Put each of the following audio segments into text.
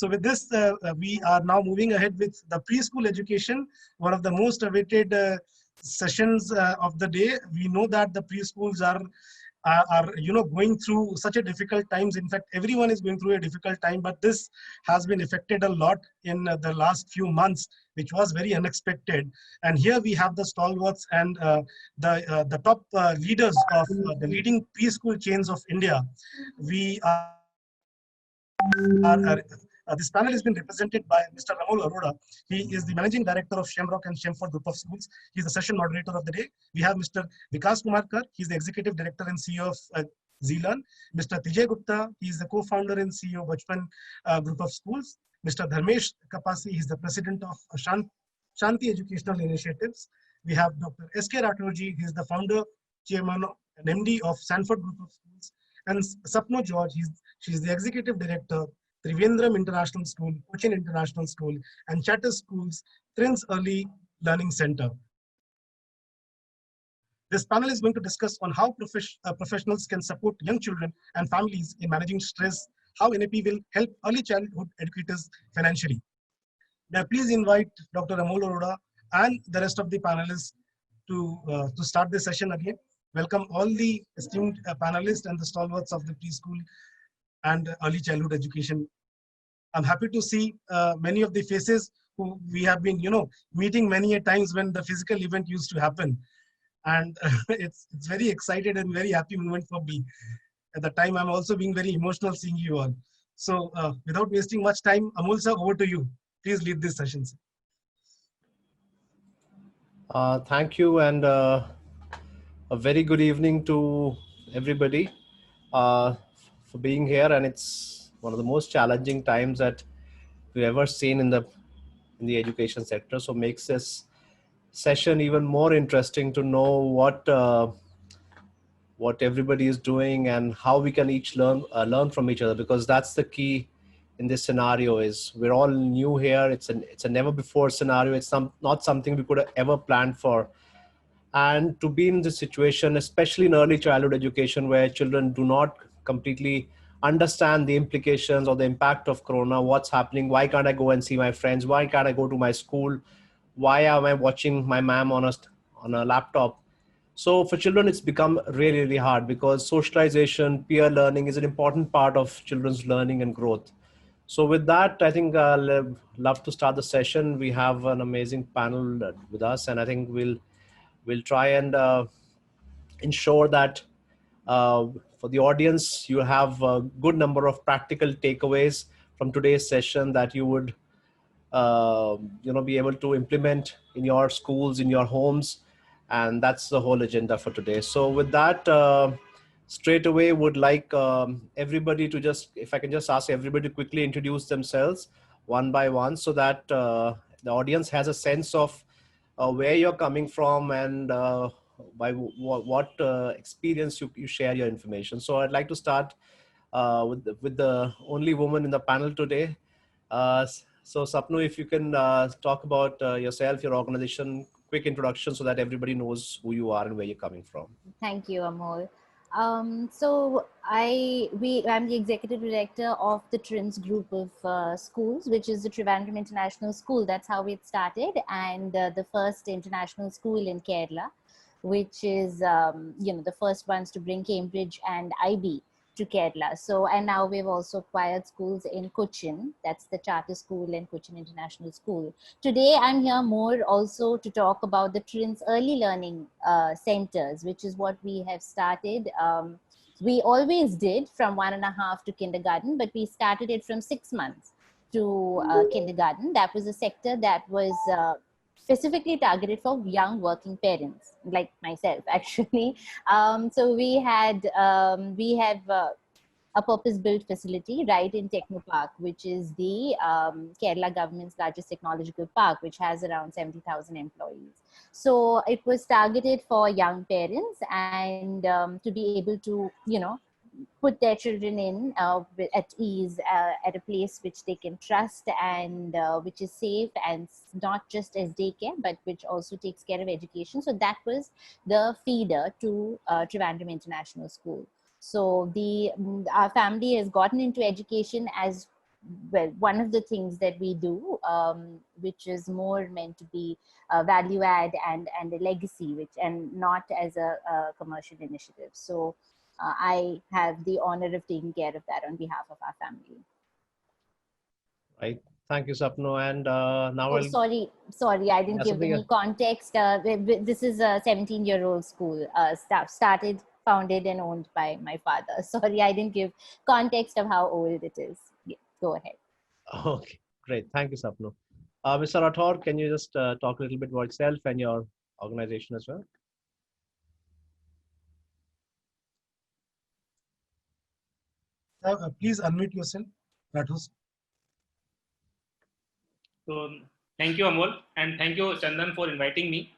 So with this, we are now moving ahead with the preschool education, one of the most awaited sessions of the day. We know that the preschools are going through such a difficult times. In fact, everyone is going through a difficult time, but this has been affected a lot in the last few months, which was very unexpected. And here we have the stalwarts and the top leaders of the leading preschool chains of India. We this panel has been represented by Mr. Amol Arora. He is the Managing Director of Shemrock and Shemford Group of Schools. He is the session moderator of the day. We have Mr. Vikas Kumar Kar. He is the Executive Director and CEO of Zealand. Mr. Tijay Gupta. He is the co-founder and CEO of BACHPAN Group of Schools. Mr. Dharmesh Kapasi. He is the President of Shanti Educational Initiatives. We have Dr. S.K. Rathor. He is the founder, chairman, and MD of Sanfort Group of Schools. And Sapnu George. She is the Executive Director, Trivandrum International School, Cochin International School, and Charter Schools, TRINS Early Learning Center. This panel is going to discuss on how professionals can support young children and families in managing stress, how NEP will help early childhood educators financially. May I please invite Dr. Amol Arora and the rest of the panelists to start this session again. Welcome all the esteemed panelists and the stalwarts of the preschool and early childhood education. I'm happy to see many of the faces who we have been, meeting many a times when the physical event used to happen. And it's very excited and very happy moment for me. At the time, I'm also being very emotional seeing you all. So without wasting much time, Amol sir, over to you. Please lead this session, sir. Thank you, and a very good evening to everybody for being here. And it's one of the most challenging times that we've ever seen in the education sector. So makes this session even more interesting to know what everybody is doing and how we can each learn from each other, because that's the key in this scenario. Is we're all new here. It's a never before scenario. It's not something we could have ever planned for. And to be in this situation, especially in early childhood education, where children do not completely understand the implications or the impact of Corona, what's happening, why can't I go and see my friends, why can't I go to my school, why am I watching my ma'am on a laptop? So for children, it's become really, really hard, because socialization, peer learning is an important part of children's learning and growth. So with that, I think I'll love to start the session. We have an amazing panel with us, and I think we'll try and ensure that for the audience, you have a good number of practical takeaways from today's session that you would be able to implement in your schools, in your homes. And that's the whole agenda for today. So with that, straight away would like everybody to if I can just ask everybody to quickly introduce themselves one by one, so that the audience has a sense of where you're coming from and by what experience you share your information. So I'd like to start with the only woman in the panel today. So Sapnu, if you can talk about yourself, your organization, quick introduction, so that everybody knows who you are and where you're coming from. Thank you, Amol. So I'm the executive director of the TRINS group of schools, which is the Trivandrum International School. That's how it started, and the first international school in Kerala, which is the first ones to bring Cambridge and IB to Kerala. So, and now we've also acquired schools in Cochin. That's the Charter School and Cochin International School. Today, I'm here more also to talk about the TRINS early learning centers, which is what we have started. We always did from 1.5 to kindergarten, but we started it from 6 months to kindergarten. That was a sector that was specifically targeted for young working parents like myself, actually. So we have a purpose-built facility right in Techno Park, which is the Kerala government's largest technological park, which has around 70,000 employees. So it was targeted for young parents and to be able to, put their children in at ease at a place which they can trust and which is safe and not just as daycare, but which also takes care of education. So that was the feeder to Trivandrum International School. So our family has gotten into education as well, one of the things that we do, which is more meant to be a value add and a legacy, and not as a commercial initiative. So I have the honor of taking care of that on behalf of our family. Right. Thank you, Sapnu. And now Oh, I'll. sorry, I didn't Yeah, give something any context. This is a 17-year-old school, started, founded, and owned by my father. Sorry, I didn't give context of how old it is. Yeah, go ahead. Okay, great. Thank you, Sapnu. Mr. Rathor, can you just talk a little bit about yourself and your organization as well? Please unmute yourself, Rathor. So thank you, Amol, and thank you, Chandan, for inviting me.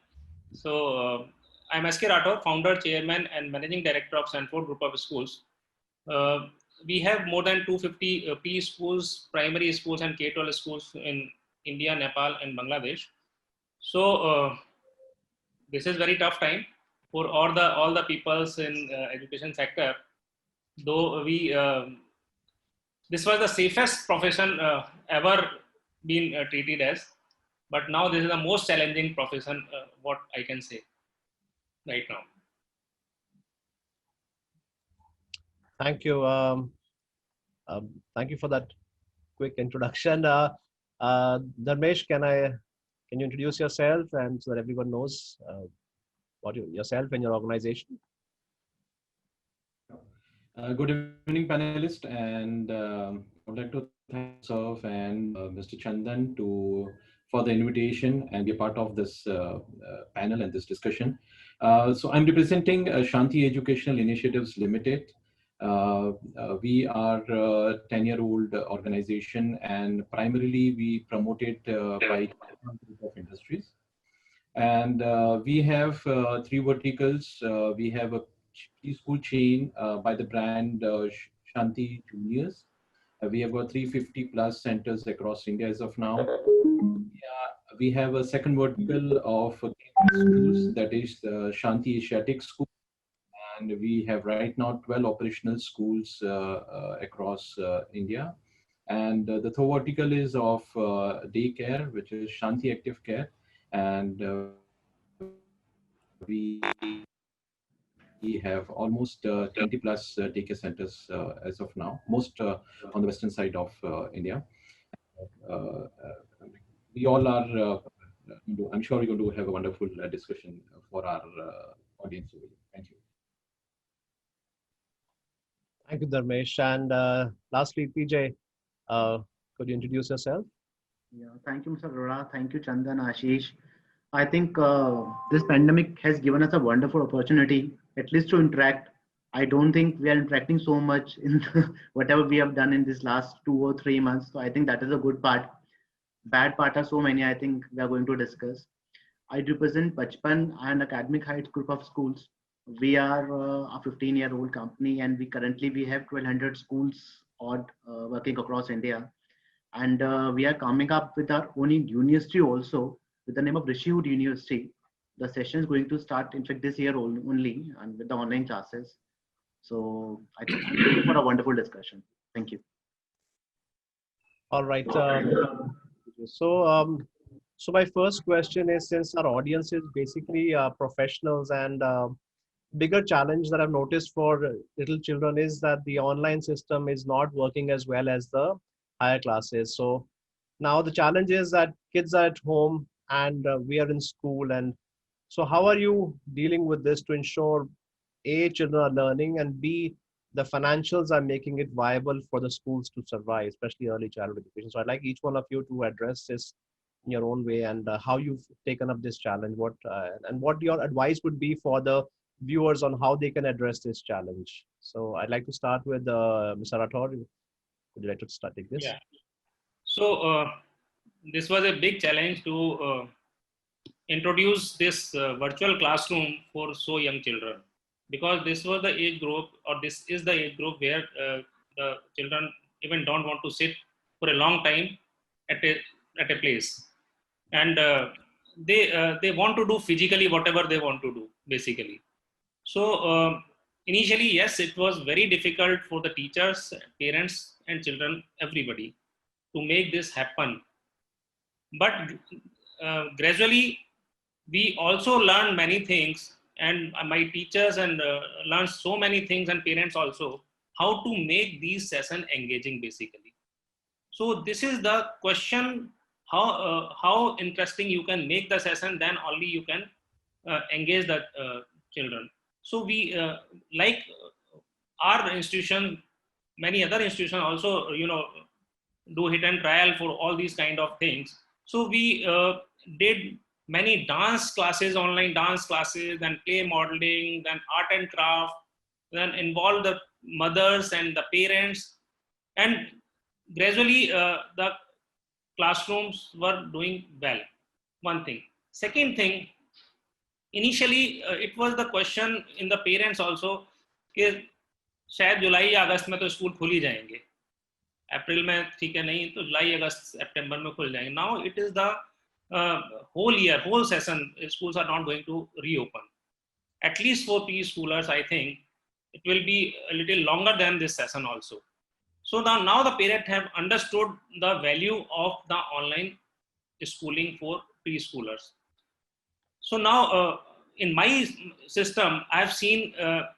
So I'm S.K. Rathor, founder, chairman, and managing director of Sanfort Group of Schools. We have more than 250 preschools, primary schools, and K-12 schools in India, Nepal, and Bangladesh. So this is very tough time for all the peoples in education sector. Though this was the safest profession ever been treated as, but now this is the most challenging profession, what I can say right now. Thank you. Thank you for that quick introduction. Dharmesh, can you introduce yourself and so that everyone knows yourself and your organization? Good evening, panelists, and I would like to thank Surf and Mr. Chandan for the invitation and be a part of this panel and this discussion. So I'm representing Shanti Educational Initiatives Limited. We are a 10-year-old organization, and primarily we promote it by group of industries. And we have three verticals. We have a preschool chain by the brand Shanti Juniors. We have got 350 plus centers across India as of now. We have a second vertical of schools, that is Shanti Asiatic School. And we have right now 12 operational schools across India. And the third vertical is of daycare, which is Shanti Active Care. And we have almost 20 plus daycare centers as of now, most on the western side of India. We all are, I'm sure we're going to have a wonderful discussion for our audience. Thank you. Thank you, Dharmesh. And lastly, Tijay, could you introduce yourself? Yeah, thank you, Mr. Arora. Thank you, Chandan, Ashish. I think this pandemic has given us a wonderful opportunity, at least to interact. I don't think we are interacting so much in whatever we have done in this last 2 or 3 months. So I think that is a good part. Bad part are so many, I think we are going to discuss. I represent BACHPAN and Academic Heights group of schools. We are a 15-year-old company, and we have 1,200 schools working across India. And we are coming up with our own university also, with the name of Rishihood University. The session is going to start, in fact, this year only, and with the online classes. So I think I'm looking for a wonderful discussion. Thank you. All right. So my first question is, since our audience is basically professionals, and bigger challenge that I've noticed for little children is that the online system is not working as well as the higher classes. So now the challenge is that kids are at home and we are in school. And so how are you dealing with this to ensure A, children are learning, and B, the financials are making it viable for the schools to survive, especially early childhood education? So I'd like each one of you to address this in your own way, and how you've taken up this challenge, and what your advice would be for the viewers on how they can address this challenge. So I'd like to start with Mr. Rathor. Would you like to take this? Yeah. So this was a big challenge to introduce this virtual classroom for so young children, because this was the age group, or this is the age group where the children even don't want to sit for a long time at a place, and they want to do physically whatever they want to do, basically. So initially, yes, it was very difficult for the teachers, parents, and children, everybody. to make this happen. But gradually, we also learned many things, and my teachers and learned so many things, and parents also, how to make these sessions engaging basically. So this is the question, how interesting you can make the session, then only you can engage the children. So we like our institution, many other institutions also, do hit and trial for all these kind of things. So we did many dance classes, online dance classes, then play modeling, then art and craft, then involve the mothers and the parents, and gradually the classrooms were doing well. One thing. Second thing, initially it was the question in the parents also कि शायद जुलाई या अगस्त में तो school खुल ही जाएंगे, अप्रैल में ठीक है नहीं तो जुलाई अगस्त सितंबर में खुल जाएंगे. Now it is the whole year, whole session, schools are not going to reopen. At least for preschoolers, I think it will be a little longer than this session also. So now the parents have understood the value of the online schooling for preschoolers. So now in my system, I have seen a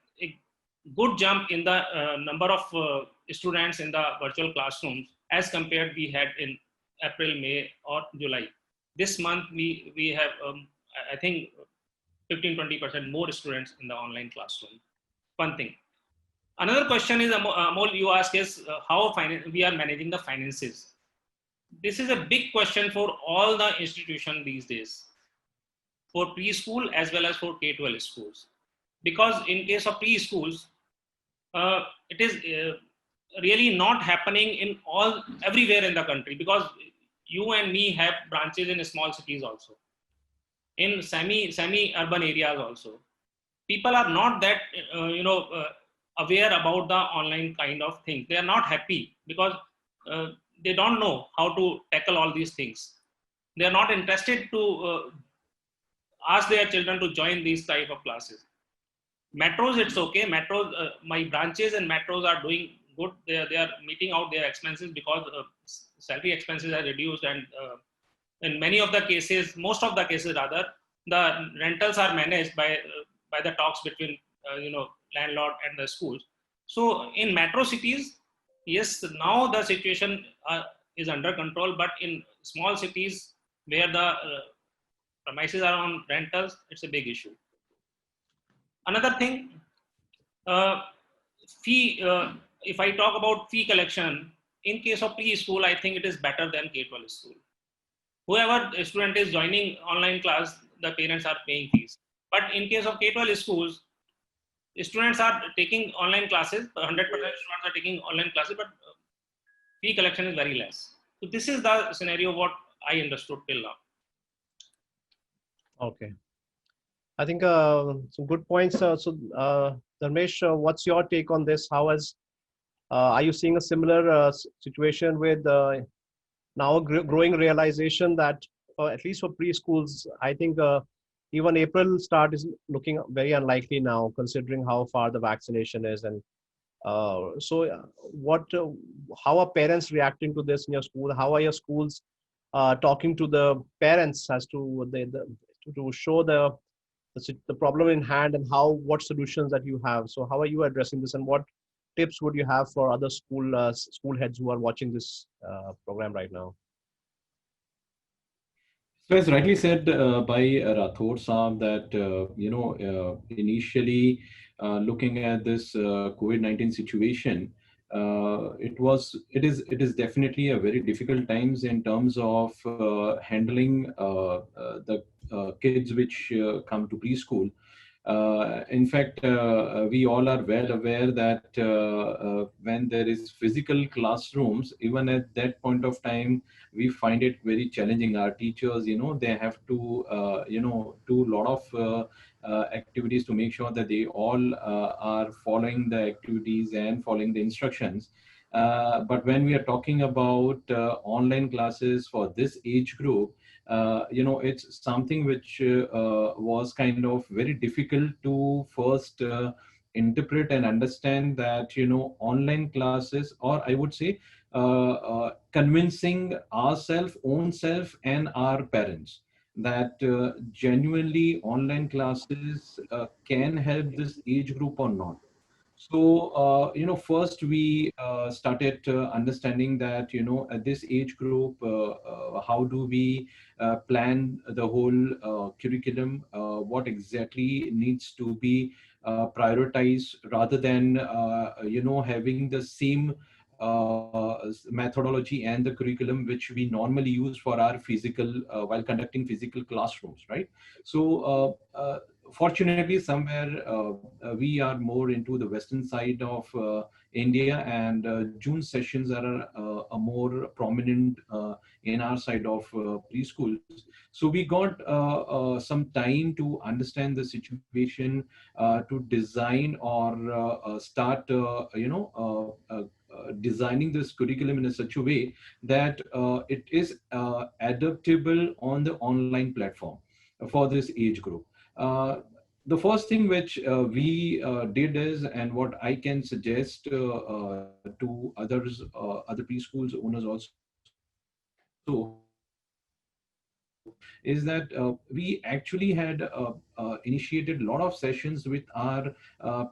good jump in the number of students in the virtual classrooms as compared we had in April, May or July. This month we have I think 15-20% more students in the online classroom. One thing. Another question is, Amol, you ask is how we are managing the finances. This is a big question for all the institutions these days, for preschool as well as for K-12 schools. Because in case of preschools, it is really not happening in everywhere in the country, because you and me have branches in small cities also, in semi-urban areas also. People are not that, aware about the online kind of thing. They are not happy because they don't know how to tackle all these things. They are not interested to ask their children to join these type of classes. Metros, it's okay. Metros, my branches and metros are doing good. They are meeting out their expenses because salary expenses are reduced, and in many of the cases, most of the cases rather, the rentals are managed by the talks between landlord and the schools. So in metro cities, yes, now the situation is under control, but in small cities where the premises are on rentals, it's a big issue. Another thing, fee. If I talk about fee collection, in case of preschool, I think it is better than K-12 school. Whoever student is joining online class, the parents are paying fees. But in case of K-12 schools, students are taking online classes, 100% students are taking online classes, but fee collection is very less. So this is the scenario what I understood till now. Okay. I think some good points. Dharmesh, what's your take on this? Are you seeing a similar situation with now a growing realization that at least for preschools, I think even April start is looking very unlikely now, considering how far the vaccination is. And how are parents reacting to this in your school? How are your schools talking to the parents as to to show the problem in hand, and what solutions that you have? So how are you addressing this, and what tips would you have for other school heads who are watching this program right now? So as rightly said by Rathor Saab, that initially looking at this COVID-19 situation, it is definitely a very difficult times in terms of handling the kids which come to preschool. In fact, we all are well aware that when there is physical classrooms, even at that point of time, we find it very challenging. Our teachers, they have to, do a lot of activities to make sure that they all are following the activities and following the instructions. But when we are talking about online classes for this age group, it's something which was kind of very difficult to first interpret and understand that, online classes, or I would say convincing ourselves, own self, and our parents that genuinely online classes can help this age group or not. So, first we started understanding that, at this age group, how do we plan the whole curriculum, what exactly needs to be prioritized, rather than, having the same methodology and the curriculum which we normally use for our physical, while conducting physical classrooms, right? So, fortunately, somewhere we are more into the western side of India, and June sessions are a more prominent in our side of preschools. So we got some time to understand the situation, to design or start, designing this curriculum in a such a way that it is adaptable on the online platform for this age group. The first thing which we did is, and what I can suggest to others, other preschools owners also, is that we actually had initiated a lot of sessions with our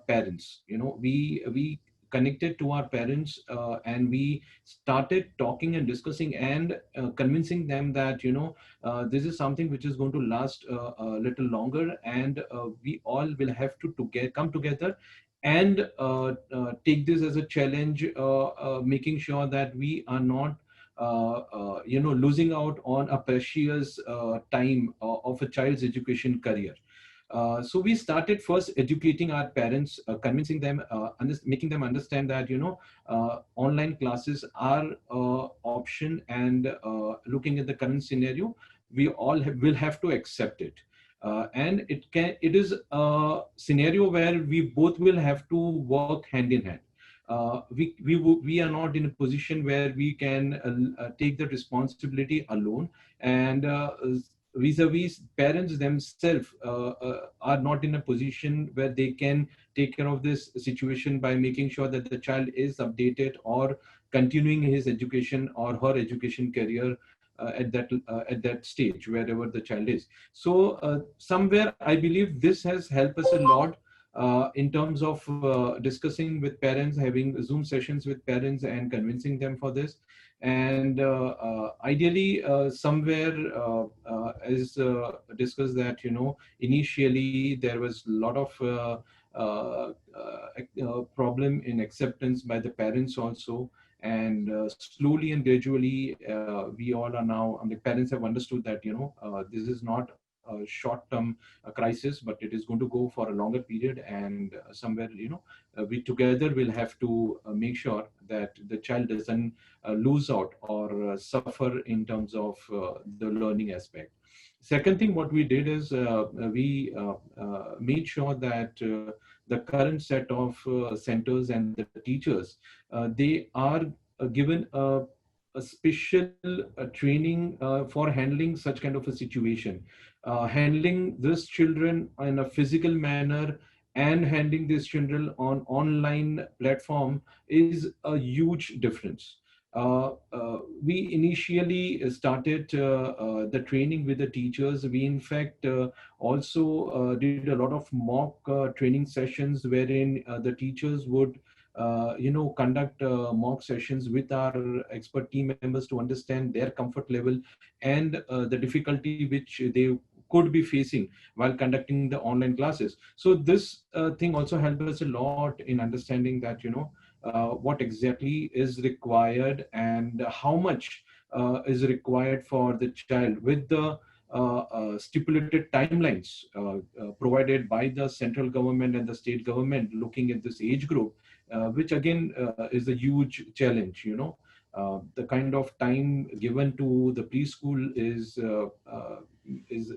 parents. We connected to our parents and we started talking and discussing and convincing them that, this is something which is going to last a little longer, and we all will have to come together and take this as a challenge, making sure that we are not losing out on a precious time of a child's education career. So we started first educating our parents, convincing them, making them understand that, online classes are option, and looking at the current scenario, we all will have to accept it. And it is a scenario where we both will have to work hand in hand. We are not in a position where we can take the responsibility alone, and vis-a-vis parents themselves are not in a position where they can take care of this situation by making sure that the child is updated or continuing his education or her education career at that stage wherever the child is. So somewhere I believe this has helped us a lot in terms of discussing with parents, having Zoom sessions with parents and convincing them for this. And ideally, somewhere as discussed that, initially there was a lot of problem in acceptance by the parents also. And slowly and gradually, we all are now, the parents have understood that, this is not a short-term crisis, but it is going to go for a longer period. And somewhere, we together will have to make sure that the child doesn't lose out or suffer in terms of the learning aspect. Second thing, what we did is we made sure that the current set of centers and the teachers, they are given a special training for handling such kind of a situation. Handling these children in a physical manner and handling these children on online platform is a huge difference. We initially started the training with the teachers. We in fact also did a lot of mock training sessions wherein the teachers would conduct mock sessions with our expert team members to understand their comfort level and the difficulty which they could be facing while conducting the online classes. So this thing also helped us a lot in understanding that, what exactly is required and how much is required for the child with the stipulated timelines provided by the central government and the state government looking at this age group, which again is a huge challenge. The kind of time given to the preschool is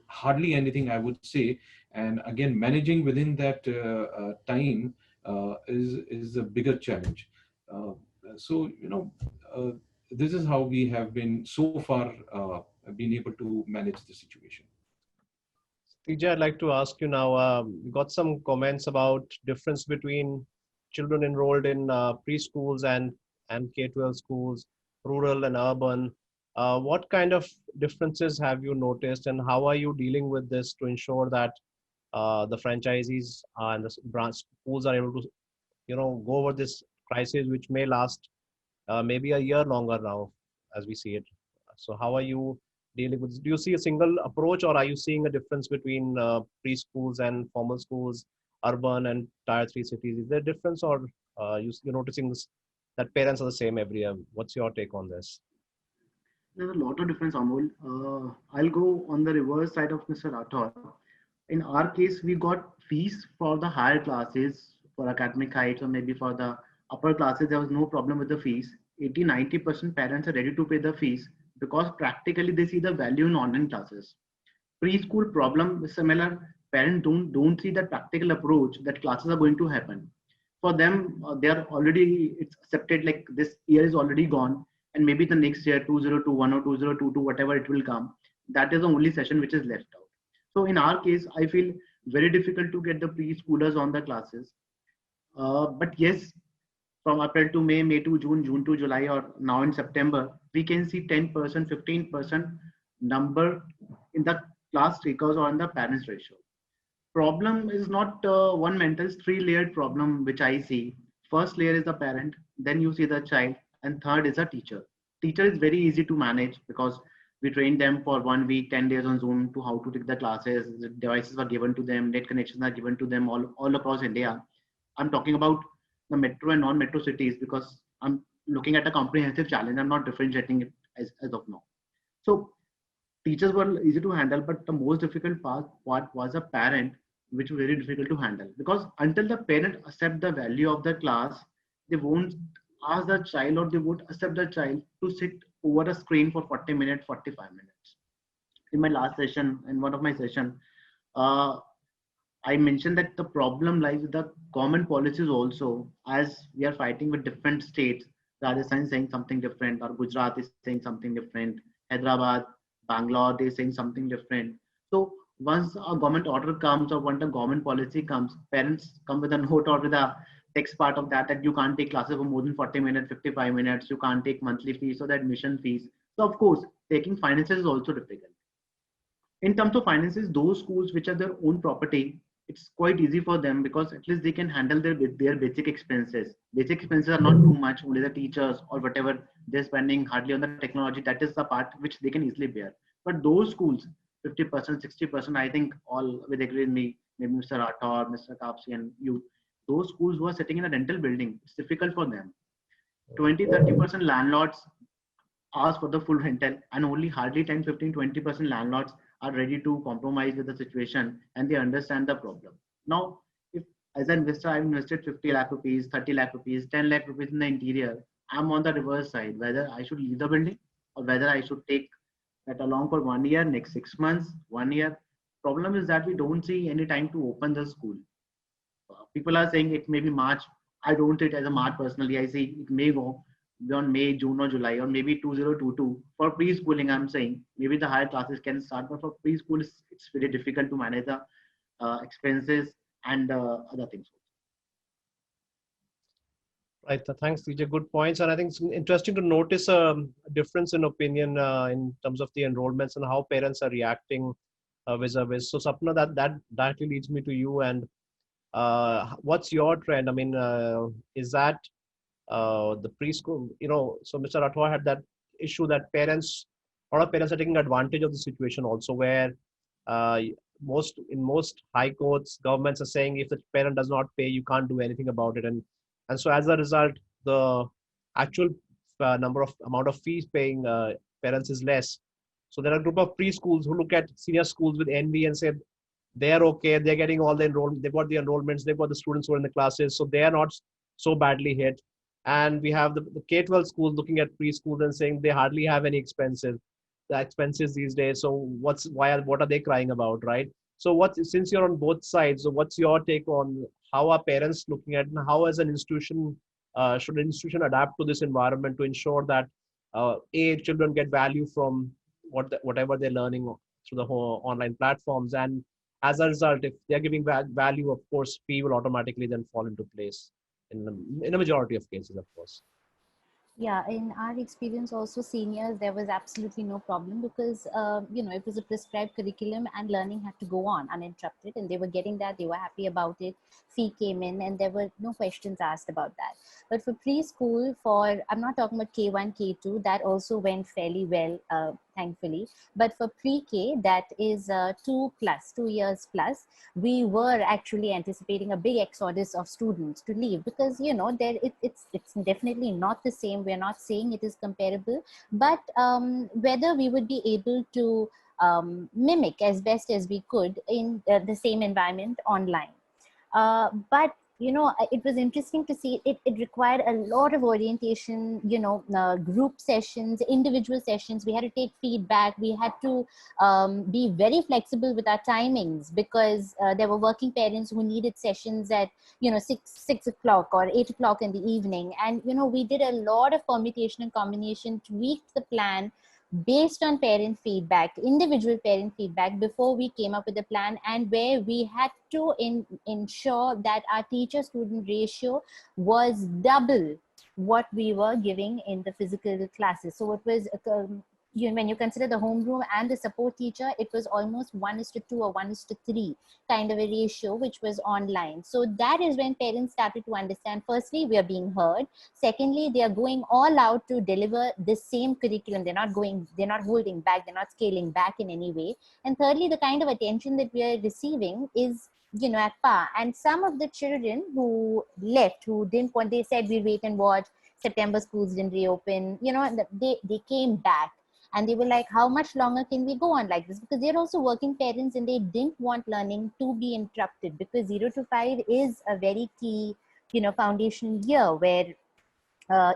hardly anything, I would say. And again, managing within that time is a bigger challenge. So, this is how we have been so far been able to manage the situation. Tijay, I'd like to ask you now, we got some comments about difference between children enrolled in preschools and K-12 schools, rural and urban. What kind of differences have you noticed, and how are you dealing with this to ensure that the franchisees and the branch schools are able to, go over this crisis, which may last maybe a year longer now, as we see it. So how are you dealing with this? Do you see a single approach, or are you seeing a difference between preschools and formal schools, urban and tier 3 cities? Is there a difference, or you're noticing this, that parents are the same every year? What's your take on this? There's a lot of difference, Amol. I'll go on the reverse side of Mr. Rathor. In our case, we got fees for the higher classes, for academic heights, or maybe for the upper classes. There was no problem with the fees. 80-90% parents are ready to pay the fees because practically they see the value in online classes. Preschool problem is similar. Parents don't see that practical approach that classes are going to happen. For them, they are already, it's accepted, like this year is already gone, and maybe the next year 2021 or 2022, whatever it will come, that is the only session which is left out. So in our case, I feel very difficult to get the preschoolers on the classes. But yes, from April to May, May to June, June to July, or now in September, we can see 10%, 15% number in the class takers or in the parents ratio. Problem is not one mental, it's three-layered problem which I see. First layer is the parent, then you see the child, and third is a teacher. Teacher is very easy to manage because we trained them for 1 week, 10 days on Zoom to how to take the classes. The devices were given to them, net connections are given to them all across India. I'm talking about the metro and non-metro cities because I'm looking at a comprehensive challenge. I'm not differentiating it as of now. So teachers were easy to handle, but the most difficult part was a parent, which was very difficult to handle because until the parent accept the value of the class, they won't ask the child or they won't accept the child to sit over a screen for 40 minutes, 45 minutes. In my last session, in one of my session, uh, I mentioned that the problem lies with the common policies also, as we are fighting with different states. Rajasthan is saying something different, or Gujarat is saying something different, Hyderabad, Bangalore, they're saying something different. So once a government order comes or when the government policy comes, parents come with a note or with a text part of that you can't take classes for more than 40 minutes, 55 minutes, you can't take monthly fees or the admission fees. So of course, taking finances is also difficult. In terms of finances, those schools which are their own property, it's quite easy for them because at least they can handle their basic expenses. Basic expenses are not too much, only the teachers or whatever they're spending hardly on the technology. That is the part which they can easily bear. But those schools, 50%, 60%, I think all will agree with me, maybe Mr. Rathor, Mr. Kapsi, and you, those schools who are sitting in a rental building, it's difficult for them. 20-30% landlords ask for the full rental, and only hardly 10-15-20% landlords are ready to compromise with the situation and they understand the problem. Now, if as an investor I've invested 50 lakh rupees, 30 lakh rupees, 10 lakh rupees in the interior, I'm on the reverse side, whether I should leave the building or whether I should take that along for 1 year, next 6 months, 1 year. Problem is that we don't see any time to open the school. People are saying it may be March. I don't see it as a March personally. I see it may go beyond May, June, or July, or maybe 2022. For preschooling, I'm saying maybe the higher classes can start, but for preschool, it's very difficult to manage the expenses and other things. Right. Thanks, TJ. Good points. And I think it's interesting to notice a difference in opinion in terms of the enrollments and how parents are reacting vis-a-vis. So, Sapna, that directly leads me to you. And what's your trend? I mean, is that the preschool, so Mr. Rathor had that issue that a lot of parents are taking advantage of the situation also, where in most high courts, governments are saying if the parent does not pay, you can't do anything about it. And so as a result, the actual amount of fees paying parents is less. So there are a group of preschools who look at senior schools with envy and say they're okay, they're getting all the enrollment, they've got the enrollments, they've got the students who are in the classes, so they are not so badly hit. And we have the K-12 schools looking at preschools and saying they hardly have any expenses these days. So what are they crying about, right? So since you're on both sides, so what's your take on how are parents looking at, and how as an institution should an institution adapt to this environment to ensure that children get value from whatever they're learning through the whole online platforms, and as a result, if they're giving value, of course, fee will automatically then fall into place in a majority of cases, of course. Yeah, in our experience also seniors, there was absolutely no problem because, it was a prescribed curriculum and learning had to go on uninterrupted and they were getting that, they were happy about it, fee came in and there were no questions asked about that. But for preschool, I'm not talking about K1, K2, that also went fairly well, thankfully. But for pre-K, that is 2 years plus, we were actually anticipating a big exodus of students to leave because it's definitely not the same. We're not saying it is comparable, but whether we would be able to mimic as best as we could in the same environment online. But it was interesting to see it required a lot of orientation, group sessions, individual sessions. We had to take feedback. We had to be very flexible with our timings because there were working parents who needed sessions at 6 o'clock or 8 o'clock in the evening, and we did a lot of permutation and combination, tweaked the plan based on parent feedback, individual parent feedback, before we came up with a plan, and where we had to ensure that our teacher-student ratio was double what we were giving in the physical classes. So it was, when you consider the homeroom and the support teacher, it was almost 1:2 or 1:3 kind of a ratio, which was online. So that is when parents started to understand, firstly, we are being heard. Secondly, they are going all out to deliver the same curriculum. They're not holding back, they're not scaling back in any way. And thirdly, the kind of attention that we are receiving is at par. And some of the children who left, who didn't want, they said we wait and watch, September schools didn't reopen, they came back. And they were like, how much longer can we go on like this? Because they're also working parents and they didn't want learning to be interrupted, because 0 to 5 is a very key, foundational year where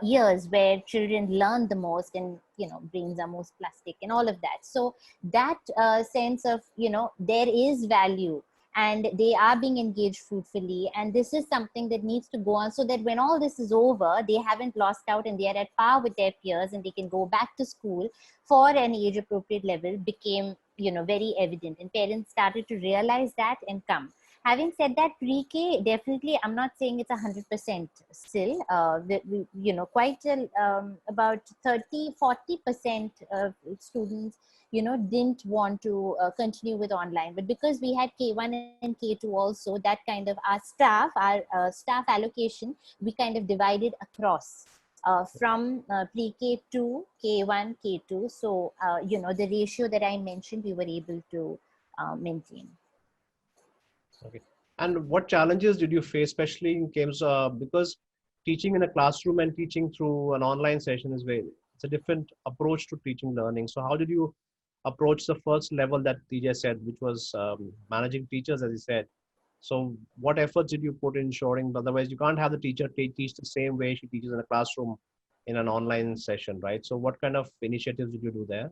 years where children learn the most and, brains are most plastic and all of that. So that sense of, there is value and they are being engaged fruitfully. And this is something that needs to go on so that when all this is over, they haven't lost out and they are at par with their peers and they can go back to school for an age appropriate level became, very evident. And parents started to realize that and come. Having said that, pre-K, definitely, I'm not saying it's 100% still, quite about 30-40% of students, didn't want to continue with online. But because we had K1 and K2 also, that kind of our staff allocation, we kind of divided across from pre-K to K1, K2. So, the ratio that I mentioned, we were able to maintain. Okay. And what challenges did you face, especially in terms of, because teaching in a classroom and teaching through an online session it's a different approach to teaching learning. So how did you approach the first level that Tijay said, which was managing teachers, as he said? So what efforts did you put in ensuring, otherwise you can't have the teacher teach the same way she teaches in a classroom in an online session, right? So what kind of initiatives did you do there?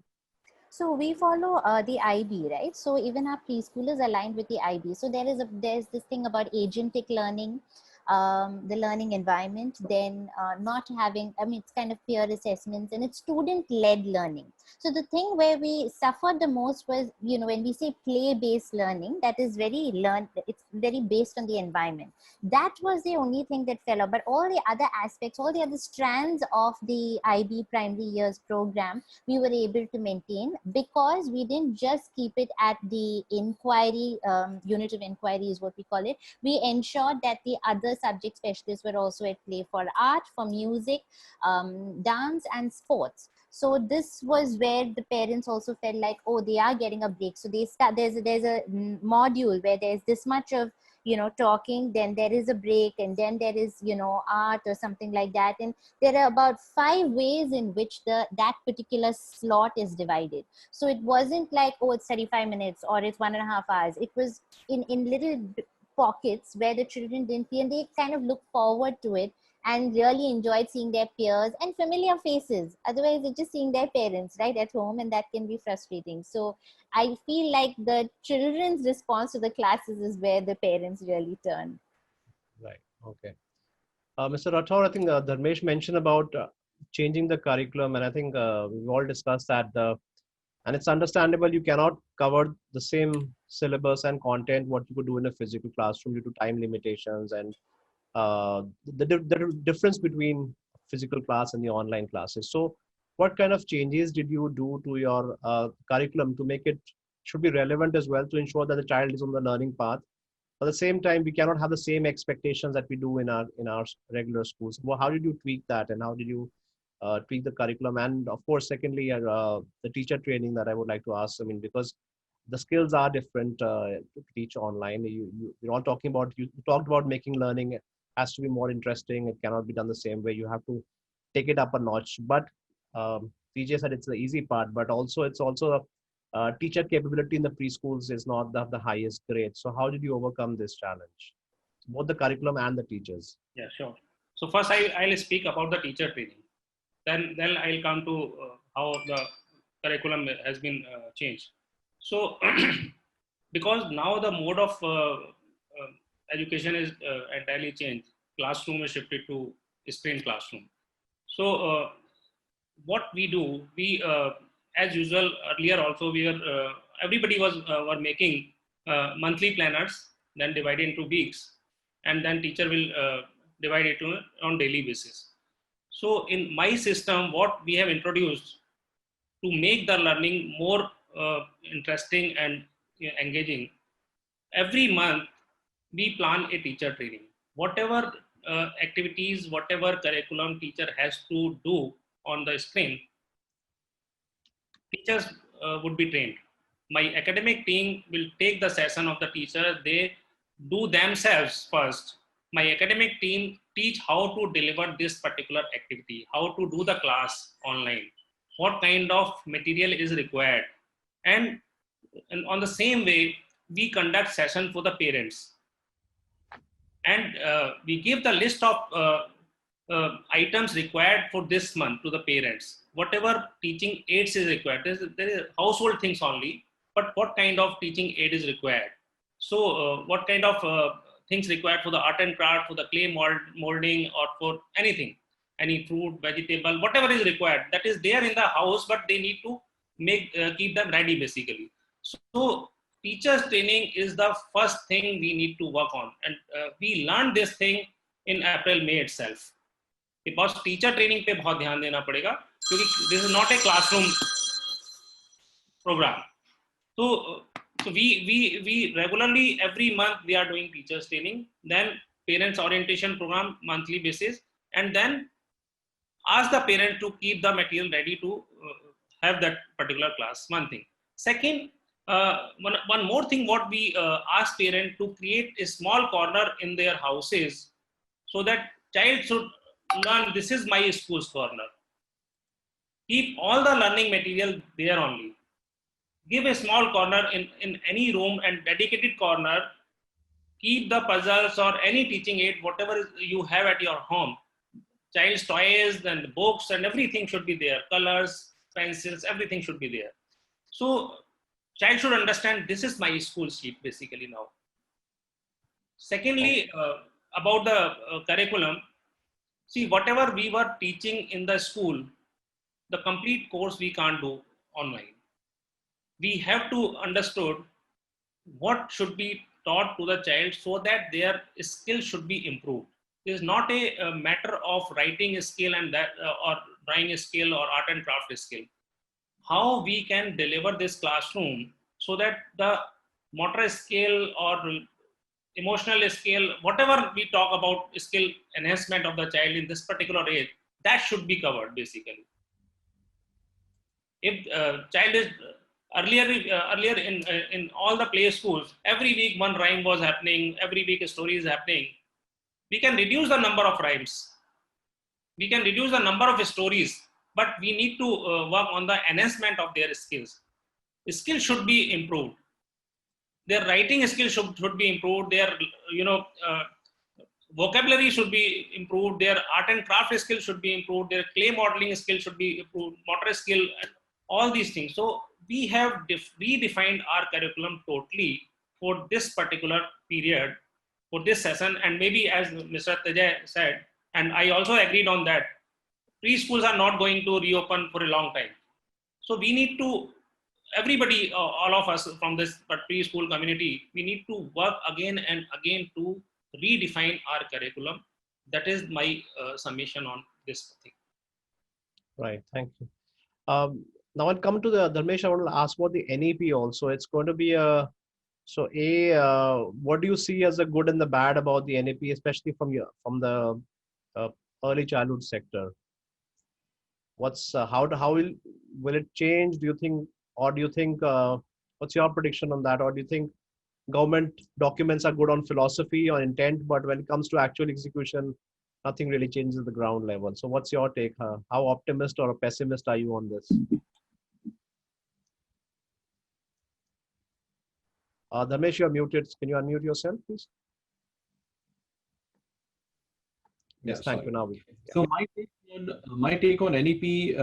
So we follow the IB, right? So even our preschoolers aligned with the IB. So there's this thing about agentic learning, the learning environment, then not having, it's kind of peer assessments and it's student-led learning. So the thing where we suffered the most was, when we say play-based learning, that is it's very based on the environment. That was the only thing that fell out. But all the other aspects, all the other strands of the IB primary years program, we were able to maintain because we didn't just keep it at the inquiry, unit of inquiry is what we call it. We ensured that the other subject specialists were also at play for art, for music, dance and sports. So this was where the parents also felt like, oh, they are getting a break. So there's a module where there's this much of, talking, then there is a break, and then there is, art or something like that. And there are about 5 ways in which that particular slot is divided. So it wasn't like, oh, it's 35 minutes or it's 1.5 hours. It was in little pockets where the children didn't feel, and they kind of look forward to it and really enjoyed seeing their peers and familiar faces. Otherwise, they're just seeing their parents right at home, and that can be frustrating. So I feel like the children's response to the classes is where the parents really turn. Right. Okay. Mr. Rathor, I think Dharmesh mentioned about changing the curriculum, and I think we've all discussed that. And it's understandable you cannot cover the same syllabus and content what you could do in a physical classroom due to time limitations and the difference between physical class and the online classes. So what kind of changes did you do to your curriculum to make it should be relevant as well to ensure that the child is on the learning path? At the same time, we cannot have the same expectations that we do in our regular schools. Well, how did you tweak that, and how did you tweak the curriculum? And of course, secondly, the teacher training that I would like to ask. I mean, because the skills are different to teach online. You're all talking about, you talked about making learning has to be more interesting. It cannot be done the same way. You have to take it up a notch. But Tijay said it's the easy part, but also it's also teacher capability in the preschools is not the highest grade. So how did you overcome this challenge? Both the curriculum and the teachers. Yeah, sure. So first I'll speak about the teacher training. Then I'll come to how the curriculum has been changed. So because now the mode of education is entirely changed. Classroom is shifted to screen classroom. So what we do, we as usual earlier also we were everybody were making monthly planners, then divided into weeks, and then teacher will divide it on daily basis. So in my system, what we have introduced to make the learning more interesting and engaging, every month we plan a teacher training. Whatever activities, whatever curriculum teacher has to do on the screen, teachers would be trained. My academic team will take the session of the teacher. They do themselves first. My academic team teach how to deliver this particular activity, how to do the class online, what kind of material is required. And on the same way, we conduct session for the parents. And we give the list of items required for this month to the parents. Whatever teaching aids is required, there is household things only, but what kind of teaching aid is required? So what kind of things required for the art and craft, for the clay molding, or for anything, any fruit, vegetable, whatever is required, that is there in the house, but they need to keep them ready basically. So teachers training is the first thing we need to work on, and we learned this thing in April, May itself. Because teacher training पे बहुत ध्यान देना पड़ेगा, क्योंकि this is not a classroom program. So we regularly every month we are doing teachers training, then parents orientation program monthly basis, and then ask the parent to keep the material ready to have that particular class. One thing. Second, one more thing, what we ask parent to create a small corner in their houses so that child should learn this is my school's corner. Keep all the learning material there only. Give a small corner in any room and dedicated corner. Keep the puzzles or any teaching aid, whatever you have at your home. Child's toys and books and everything should be there. Colors, pencils, everything should be there. So child should understand this is my school sheet basically now. Secondly, about the curriculum, see, whatever we were teaching in the school, the complete course we can't do online. We have to understood what should be taught to the child so that their skill should be improved. It is not a matter of writing a skill and that or drawing a skill or art and craft skill. How we can deliver this classroom so that the motor skill or emotional skill, whatever we talk about skill enhancement of the child in this particular age, that should be covered basically. If child is earlier in all the play schools, every week one rhyme was happening, every week a story is happening. We can reduce the number of rhymes. We can reduce the number of stories, but we need to work on the enhancement of their skills. Skills should be improved. Their writing skills should be improved. Their vocabulary should be improved. Their art and craft skills should be improved. Their clay modeling skills should be improved. Motor skill, and all these things. So we have redefined our curriculum totally for this particular period, for this session, and maybe as Mr. Tijay said, and I also agreed on that, preschools are not going to reopen for a long time. So we need to everybody, all of us from this preschool community, we need to work again and again to redefine our curriculum. That is my summation on this thing. Right. Thank you. Now I'll come to the Dharmesh. I want to ask about the NEP also. It's going to be a what do you see as the good and the bad about the NEP, especially from the early childhood sector? What's how will it change? Do you think, or do you think what's your prediction on that, or do you think government documents are good on philosophy or intent, but when it comes to actual execution, nothing really changes at the ground level? So what's your take? How optimist or a pessimist are you on this? Dharmesh, you're muted. Can you unmute yourself, please? Yeah, Yes, thank you. Now So my take on NEP,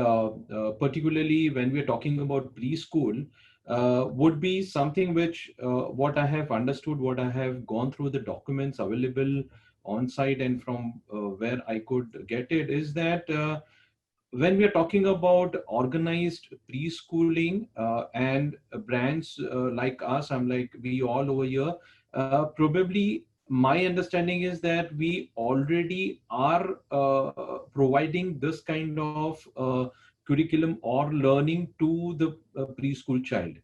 particularly when we're talking about preschool, would be something which what I have understood, what I have gone through the documents available on site and from where I could get it, is that when we are talking about organized preschooling and brands like us, I'm like we all over here, probably my understanding is that we already are providing this kind of curriculum or learning to the preschool child.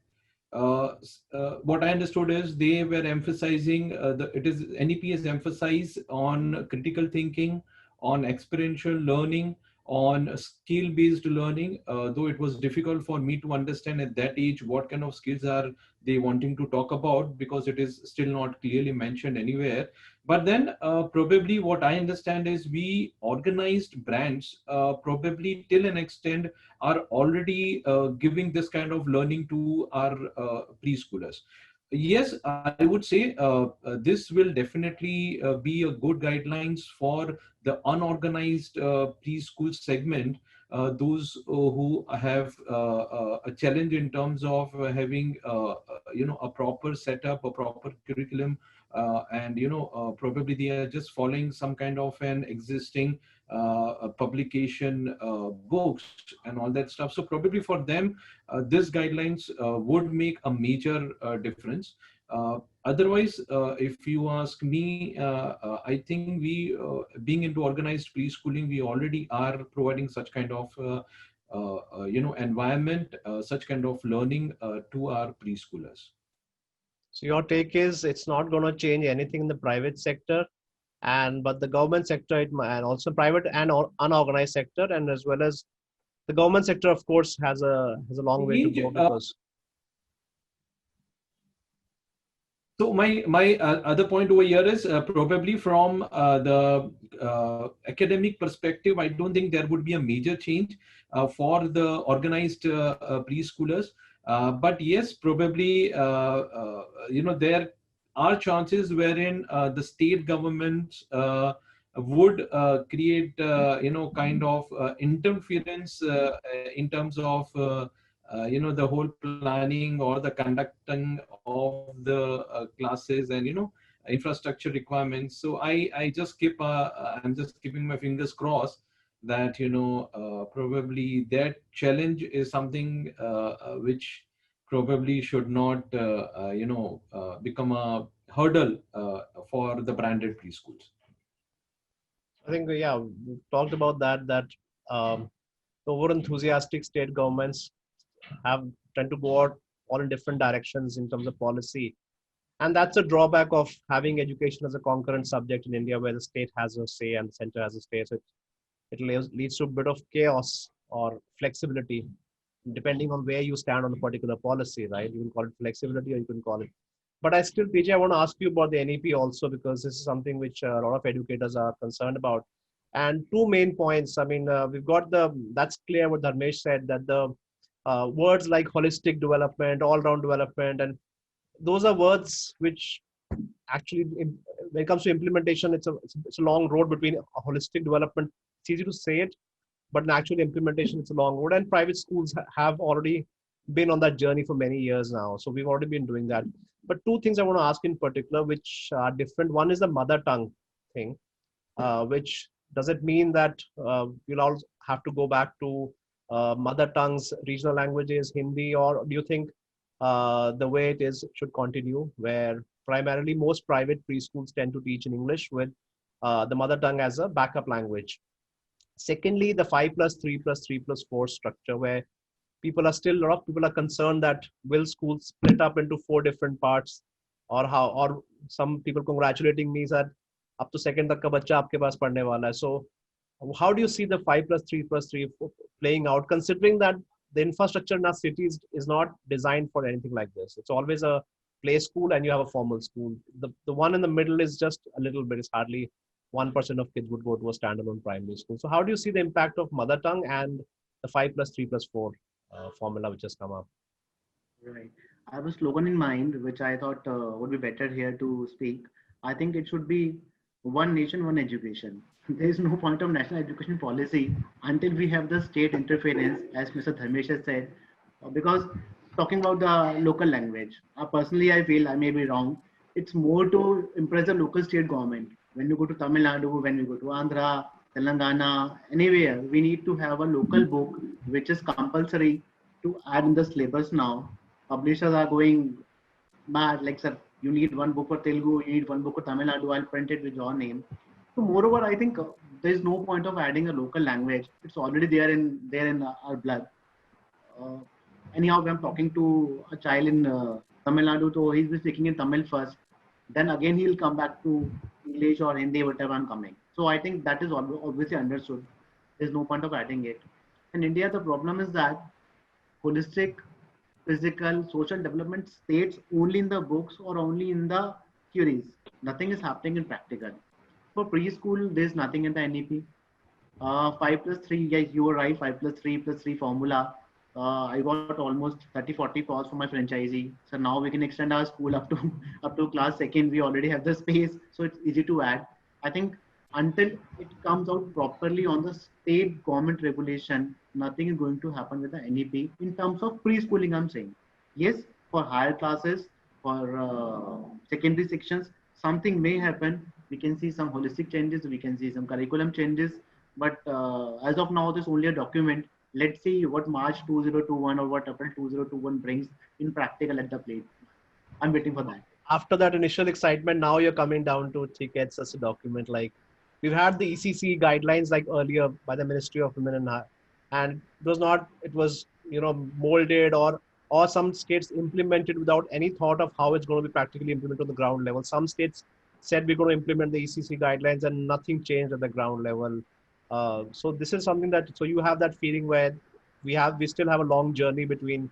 What I understood is they were emphasizing NEP is emphasized on critical thinking, on experiential learning, on skill-based learning. Though it was difficult for me to understand at that age what kind of skills are they wanting to talk about, because it is still not clearly mentioned anywhere. But then probably what I understand is we organized brands probably till an extent are already giving this kind of learning to our preschoolers. Yes, I would say this will definitely be a good guidelines for the unorganized preschool segment, those who have a challenge in terms of having a proper setup, a proper curriculum, and probably they are just following some kind of an existing publication books and all that stuff. So probably for them, these guidelines would make a major difference. Otherwise, if you ask me, I think we, being into organized preschooling, we already are providing such kind of environment, such kind of learning to our preschoolers. So your take is it's not going to change anything in the private sector, but the government sector and also private and unorganized sector, and as well as the government sector, of course, has a long way to go because. So my other point over here is probably from the academic perspective, I don't think there would be a major change for the organized preschoolers. But yes, probably there are chances wherein the state governments would create kind of interference in terms of the whole planning or the conducting of the classes and infrastructure requirements. So I just I'm just keeping my fingers crossed that probably that challenge is something which probably should not become a hurdle for the branded preschools. I think we talked about that over enthusiastic state governments tend to go out all in different directions in terms of policy. And that's a drawback of having education as a concurrent subject in India, where the state has a say and the center has a say. So it leads to a bit of chaos or flexibility, depending on where you stand on a particular policy, right? You can call it flexibility or you can call it. But Tijay, I want to ask you about the NEP also, because this is something which a lot of educators are concerned about. And two main points. I mean, we've got that's clear what Dharmesh said, that the words like holistic development, all-round development, and those are words which actually, when it comes to implementation, it's a long road between a holistic development. It's easy to say it, but in actual implementation, it's a long road. And private schools have already been on that journey for many years now. So we've already been doing that. But two things I want to ask in particular, which are different. One is the mother tongue thing, which does it mean that we'll all have to go back to mother tongues, regional languages, Hindi, or do you think the way it is should continue, where primarily most private preschools tend to teach in English with the mother tongue as a backup language? Secondly, the 5+3+3+4 structure, where people are still, a lot of people are concerned that will schools split up into 4 different parts, or how, or some people congratulating me that up to second tak ka bachcha aapke paas padhne wala hai. So how do you see the 5+3+3 playing out, considering that the infrastructure in our cities is not designed for anything like this? It's always a play school and you have a formal school. The one in the middle is just a little bit, it's hardly 1% of kids would go to a standalone primary school. So how do you see the impact of mother tongue and the 5+3+4 formula which has come up? Right. I have a slogan in mind, which I thought would be better here to speak. I think it should be one nation, one education. There is no point of national education policy until we have the state interference, as Mr. Dharmesh has said, because talking about the local language, personally, I feel, I may be wrong, it's more to impress the local state government. When you go to Tamil Nadu, when you go to Andhra, Telangana, anywhere, we need to have a local book which is compulsory to add in the syllabus now. Publishers are going mad, like, sir, you need one book for Telugu, you need one book for Tamil Nadu, I'll print it with your name. So moreover, I think there is no point of adding a local language. It's already there in our blood. Uh, Anyhow, when I'm talking to a child in Tamil Nadu, so he'll be speaking in Tamil first. Then again, he'll come back to English or Hindi, whatever I'm coming. So I think that is obviously understood. There's no point of adding it. In India, the problem is that holistic, physical, social development stays only in the books or only in the theories. Nothing is happening in practical. For preschool, there's nothing in the NEP. 5+3, yes, you were right, 5+3+3 formula. I got almost 30-40 calls from my franchisee. So now we can extend our school up to up to class second. We already have the space, so it's easy to add. I think until it comes out properly on the state government regulation, nothing is going to happen with the NEP in terms of preschooling. I'm saying yes, for higher classes, for secondary sections, something may happen. We can see some holistic changes. We can see some curriculum changes. But as of now, there's only a document. Let's see what March 2021 or what April 2021 brings in practical at the plate. I'm waiting for that. After that initial excitement, now you're coming down to tickets as a document. Like, we've had the ECC guidelines like earlier by the Ministry of Women and it was not, it was, you know, molded or some states implemented without any thought of how it's going to be practically implemented on the ground level. Some states said we're going to implement the ECC guidelines and nothing changed at the ground level. So this is something that, so you have that feeling where we still have a long journey between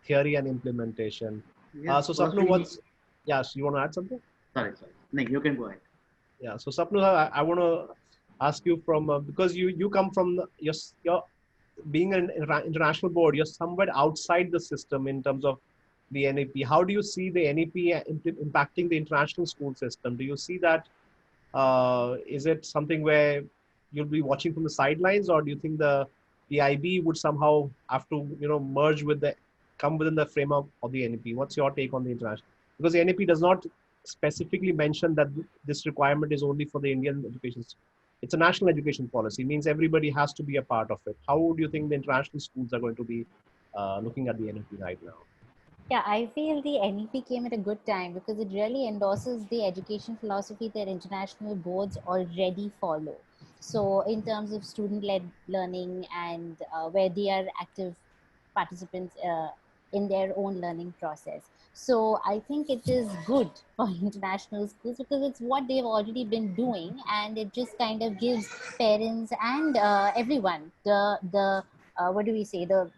theory and implementation. Yes, So Sapnu, firstly, yes, you want to add something? sorry. No, you can go ahead. Yeah. So Sapnu, I want to ask you from, because you come from your being an international board, you're somewhat outside the system in terms of the NEP. How do you see the NEP impacting the international school system? Do you see that, is it something where you'll be watching from the sidelines, or do you think the IB would somehow have to, you know, merge with come within the framework of the NEP? What's your take on the international? Because the NEP does not specifically mention that this requirement is only for the Indian education. It's a national education policy. It means everybody has to be a part of it. How do you think the international schools are going to be looking at the NEP right now? Yeah, I feel the NEP came at a good time because it really endorses the education philosophy that international boards already follow. So in terms of student-led learning and where they are active participants in their own learning process. So I think it is good for international schools because it's what they've already been doing, and it just kind of gives parents and everyone the what do we say, the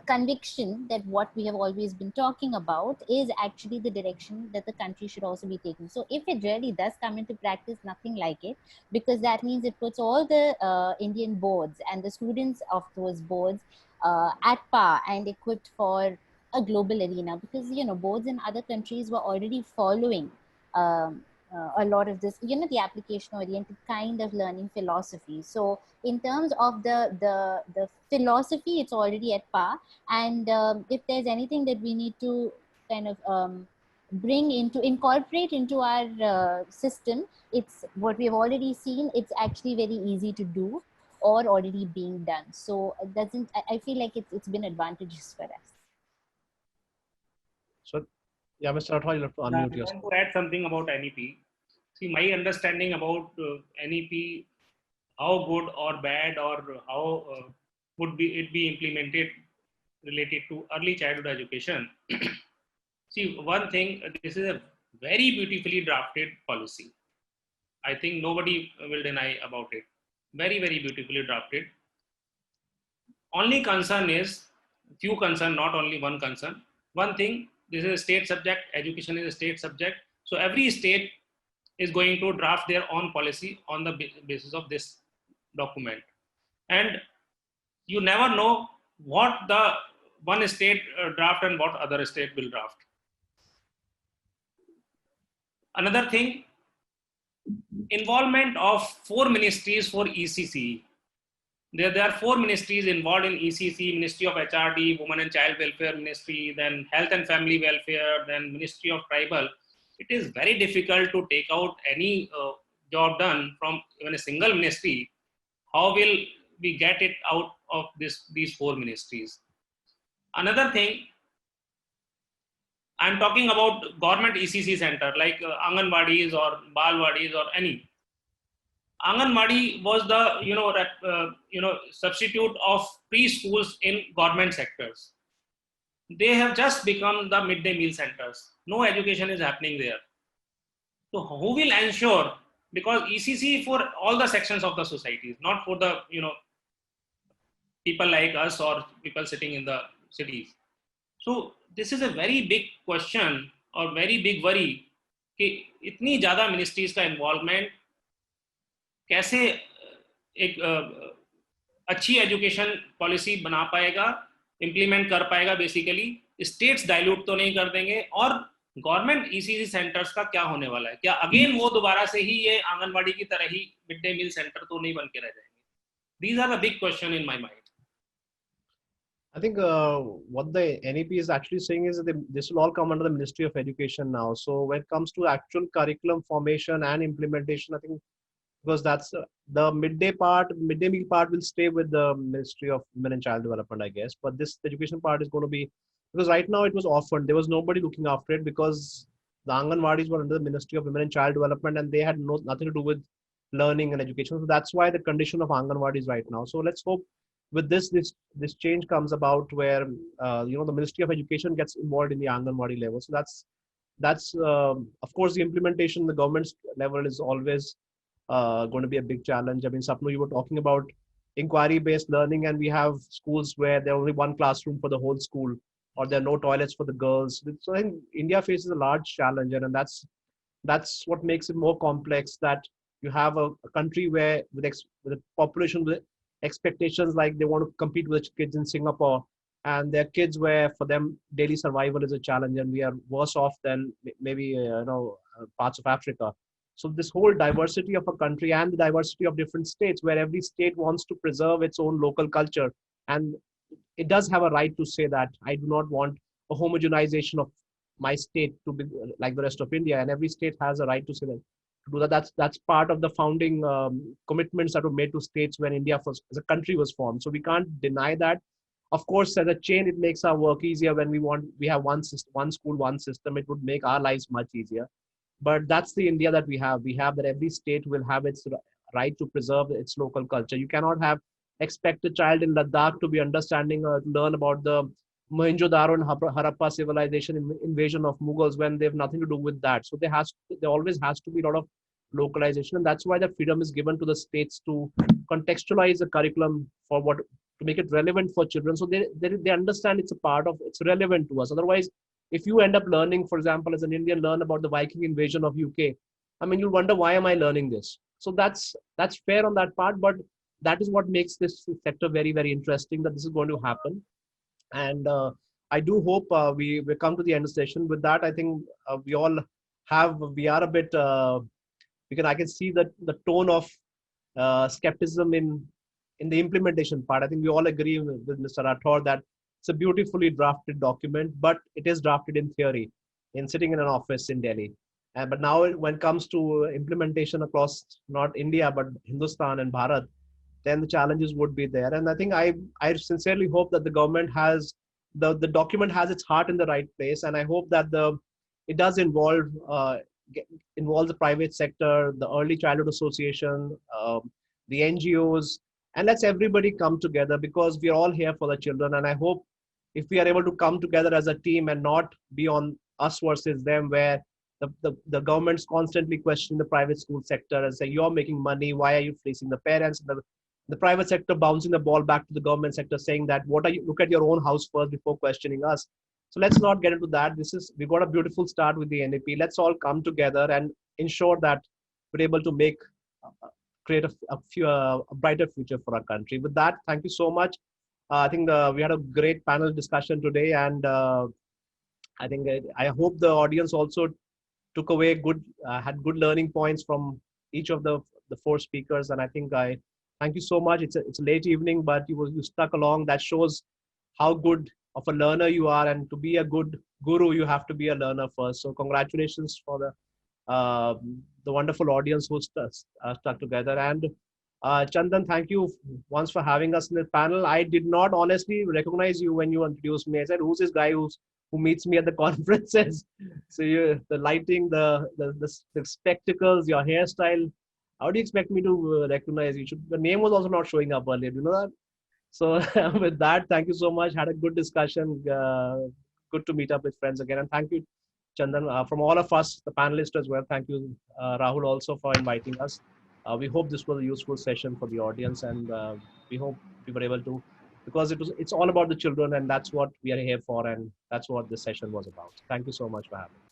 conviction that what we have always been talking about is actually the direction that the country should also be taking. So if it really does come into practice, nothing like it, because that means it puts all the Indian boards and the students of those boards at par and equipped for a global arena, because, you know, boards in other countries were already following a lot of this, you know, the application oriented kind of learning philosophy. So in terms of the philosophy, it's already at par. And if there's anything that we need to kind of incorporate into our system, it's what we've already seen. It's actually very easy to do. or already being done. So it doesn't, I feel like it's been advantageous for us. So, yeah, Mr. Rathor, you'll have to I unmute yourself. want to add something about NEP. See, my understanding about NEP, how good or bad or how would it be implemented related to early childhood education. See, one thing, this is a very beautifully drafted policy. I think nobody will deny about it. Very, very beautifully drafted. Only concern is, few concern, not only one concern. One thing, this is a state subject, education is a state subject. So every state is going to draft their own policy on the basis of this document. And you never know what the one state draft and what other state will draft. Another thing, involvement of 4 ministries for ECC. There are 4 ministries involved in ECC: Ministry of HRD, Women and Child Welfare Ministry, then Health and Family Welfare, then Ministry of Tribal. It is very difficult to take out any job done from even a single ministry. How will we get it out of these 4 ministries? Another thing, I'm talking about government ECC center like Anganwadis or Balwadis or any. Anganwadi was the substitute of preschools in government sectors. They have just become the midday meal centers. No education is happening there. So who will ensure? Because ECC for all the sections of the society, not for the people like us or people sitting in the cities. So this is a very big question or very big worry कि इतनी ज़्यादा ministries का involvement कैसे एक अच्छी education policy बना पाएगा, implement कर पाएगा. बेसिकली स्टेट्स डाइल्यूट तो नहीं कर देंगे. और गवर्नमेंट ईसीसी सेंटर्स का क्या होने वाला है? क्या अगेन वो दोबारा से ही ये आंगनवाड़ी की तरह ही मिड डे मील सेंटर तो नहीं बन के रह जाएंगे? These are the big question in my mind. I think what the NEP is actually saying is that this will all come under the Ministry of Education now. So when it comes to actual curriculum formation and implementation, I think because that's the midday meal part will stay with the Ministry of Women and Child Development, I guess. But this education part is going to be, because right now it was orphaned. There was nobody looking after it because the Anganwadis were under the Ministry of Women and Child Development and they had nothing to do with learning and education. So that's why the condition of Anganwadis right now. So let's hope with this change comes about where the Ministry of Education gets involved in the Anganwadi level. So that's of course the implementation the government's level is always going to be a big challenge. I mean, Sapnu, you were talking about inquiry-based learning, and we have schools where there are only one classroom for the whole school, or there are no toilets for the girls. So I think India faces a large challenge, and that's what makes it more complex. That you have a country where with a population with expectations like they want to compete with kids in Singapore, and there are kids where for them daily survival is a challenge, and we are worse off than maybe parts of Africa. So this whole diversity of a country and the diversity of different states, where every state wants to preserve its own local culture, and it does have a right to say that I do not want a homogenization of my state to be like the rest of India, and every state has a right to say that. To do that, that's part of the founding commitments that were made to states when India as a country was formed. So we can't deny that. Of course, as a chain, it makes our work easier when we have one system, one school, one system. It would make our lives much easier. But that's the India that we have. We have that every state will have its right to preserve its local culture. You cannot expect a child in Ladakh to be understanding or learn about the Mohenjo-daro and Harappa civilization invasion of Mughals when they have nothing to do with that. So there always has to be a lot of localization, and that's why the freedom is given to the states to contextualize the curriculum to make it relevant for children. So they understand it's relevant to us. Otherwise, if you end up learning, for example, as an Indian, learn about the Viking invasion of UK, I mean, you'll wonder, why am I learning this? So that's fair on that part, but that is what makes this sector very, very interesting, that this is going to happen. And I do hope we come to the end of the session. With that, I think we are a bit, I can see that the tone of skepticism in the implementation part. I think we all agree with Mr. Rathor that it's a beautifully drafted document, but it is drafted in theory, sitting in an office in Delhi. But now when it comes to implementation across not India, but Hindustan and Bharat, then the challenges would be there. And I think I sincerely hope that the government has, the document has its heart in the right place. And I hope that it does involve the private sector, the early childhood association, the NGOs, and let's everybody come together, because we are all here for the children. And I hope if we are able to come together as a team and not be on us versus them, where the government's constantly questioning the private school sector and say, you're making money, why are you fleecing the parents? The private sector bouncing the ball back to the government sector, saying that, look at your own house first before questioning us. So let's not get into that. We've got a beautiful start with the NEP. Let's all come together and ensure that we're able to create a brighter future for our country. With that, thank you so much. I think we had a great panel discussion today, and I think I hope the audience also took away had good learning points from each of the four speakers. And I think I thank you so much. It's a late evening, but you stuck along. That shows how good of a learner you are, and to be a good guru, you have to be a learner first. So congratulations for the wonderful audience who stuck together. And Chandan, thank you once for having us in the panel. I did not honestly recognize you when you introduced me. I said, who's this guy who meets me at the conferences? So the lighting, the spectacles, your hairstyle. How do you expect me to recognize you? The name was also not showing up earlier. Do you know that? So with that, thank you so much. Had a good discussion. Good to meet up with friends again. And thank you, Chandan, from all of us, the panelists as well. Thank you, Rahul, also for inviting us. We hope this was a useful session for the audience, and we hope we were able to, because it's all about the children, and that's what we are here for, and that's what this session was about. Thank you so much for having me.